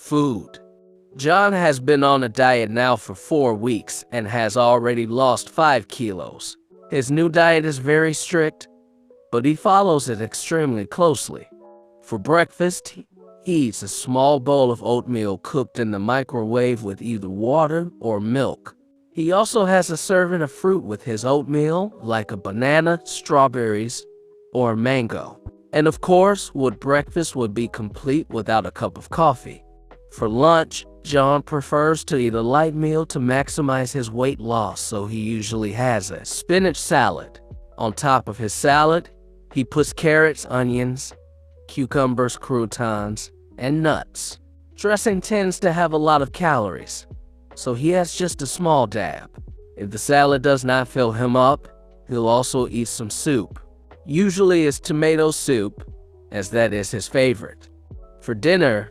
Food. John has been on a diet now for 4 weeks and has already lost 5 kilos. His new diet is very strict, but he follows it extremely closely. For breakfast, he eats a small bowl of oatmeal cooked in the microwave with either water or milk. He also has a serving of fruit with his oatmeal, like a banana, strawberries, or a mango. And of course, breakfast would be complete without a cup of coffee. For lunch, John prefers to eat a light meal to maximize his weight loss, so he usually has a spinach salad. On top of his salad, he puts carrots, onions, cucumbers, croutons, and nuts. Dressing tends to have a lot of calories, so he has just a small dab. If the salad does not fill him up, he'll also eat some soup. Usually it's tomato soup, as that is his favorite. For dinner,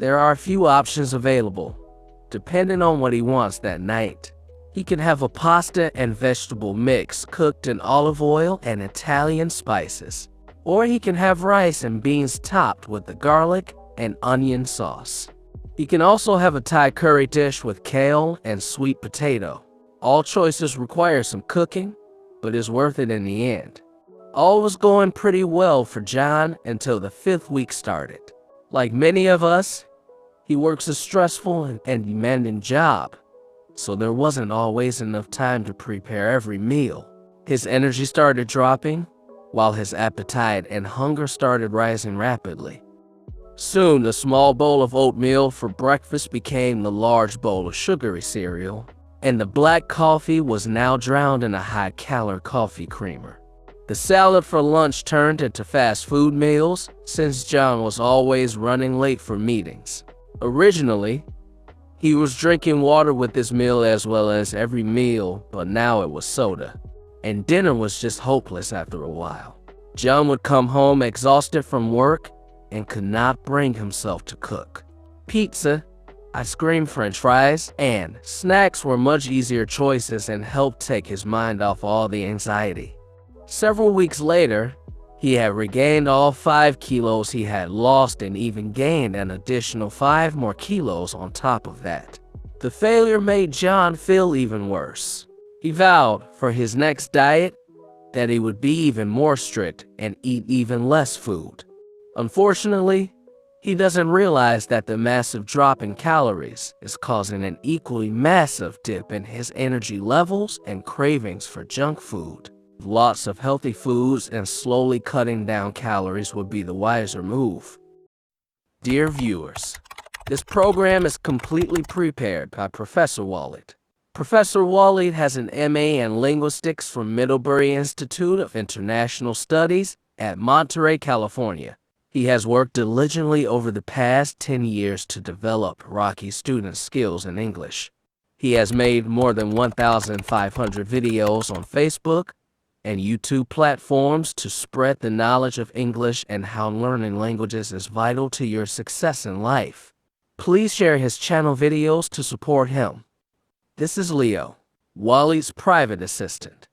there are a few options available, depending on what he wants that night. He can have a pasta and vegetable mix cooked in olive oil and Italian spices. Or he can have rice and beans topped with the garlic and onion sauce. He can also have a Thai curry dish with kale and sweet potato. All choices require some cooking, but is worth it in the end. All was going pretty well for John until the 5th week started. Like many of us, he works a stressful and demanding job, so there wasn't always enough time to prepare every meal. His energy started dropping, while his appetite and hunger started rising rapidly. Soon, the small bowl of oatmeal for breakfast became the large bowl of sugary cereal, and the black coffee was now drowned in a high-calorie coffee creamer. The salad for lunch turned into fast food meals, since John was always running late for meetings. Originally, he was drinking water with his meal as well as every meal, but now it was soda. And dinner was just hopeless after a while. John would come home exhausted from work and could not bring himself to cook. Pizza, ice cream, french fries, and snacks were much easier choices and helped take his mind off all the anxiety. Several weeks later, he had regained all 5 kilos he had lost and even gained an additional 5 more kilos on top of that. The failure made John feel even worse. He vowed for his next diet that he would be even more strict and eat even less food. Unfortunately, he doesn't realize that the massive drop in calories is causing an equally massive dip in his energy levels and cravings for junk food. Lots of healthy foods and slowly cutting down calories would be the wiser move. Dear viewers, this program is completely prepared by Professor Walid. Professor Walid has an MA in Linguistics from Middlebury Institute of International Studies at Monterey, California. He has worked diligently over the past 10 years to develop Rocky students' skills in English. He has made more than 1,500 videos on Facebook and YouTube platforms to spread the knowledge of English and how learning languages is vital to your success in life. Please share his channel videos to support him. This is Leo, Walid's private assistant.